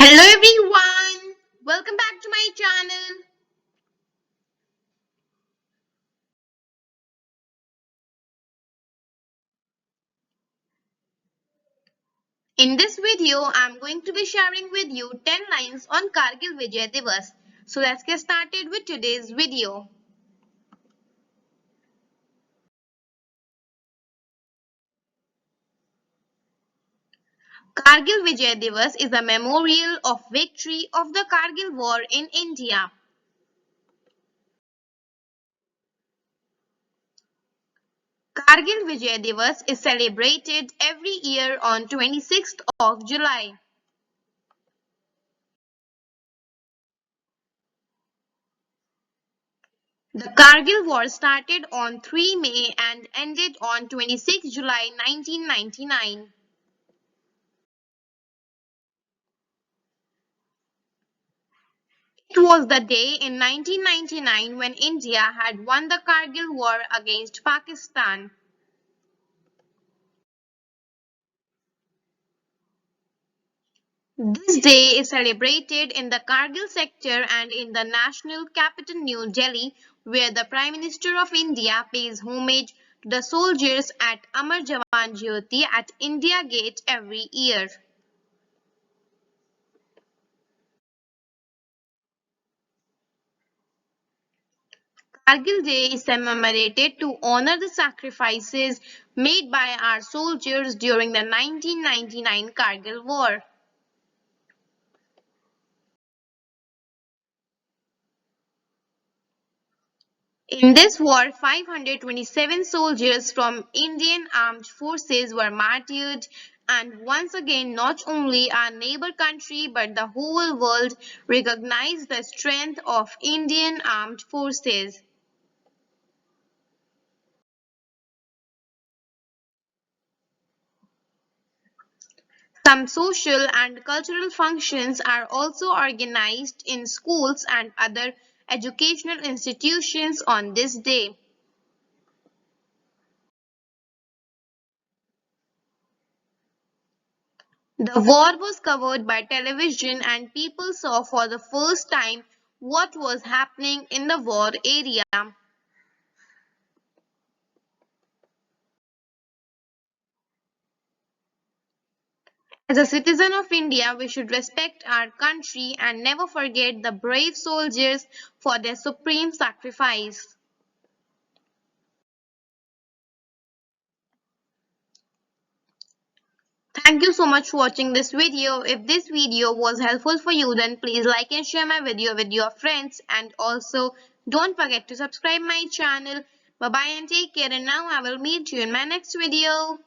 Hello everyone, welcome back to my channel. In this video, I'm going to be sharing with you 10 lines on Kargil Vijay Diwas. So let's get started with today's video. Kargil Vijay Diwas is a memorial of victory of the Kargil War in India. Kargil Vijay Diwas is celebrated every year on 26th of July. The Kargil War started on 3 May and ended on 26 July 1999. It was the day in 1999 when India had won the Kargil War against Pakistan. This day is celebrated in the Kargil sector and in the national capital New Delhi, where the Prime Minister of India pays homage to the soldiers at Amar Jawan Jyoti at India Gate every year. Kargil Day is commemorated to honor the sacrifices made by our soldiers during the 1999 Kargil War. In this war, 527 soldiers from Indian Armed Forces were martyred, and once again not only our neighbor country but the whole world recognized the strength of Indian Armed Forces. Some social and cultural functions are also organized in schools and other educational institutions on this day. The war was covered by television and people saw for the first time what was happening in the war area. As a citizen of India, we should respect our country and never forget the brave soldiers for their supreme sacrifice. Thank you so much for watching this video. If this video was helpful for you, then please like and share my video with your friends, and also don't forget to subscribe my channel. Bye bye and take care, and now I will meet you in my next video.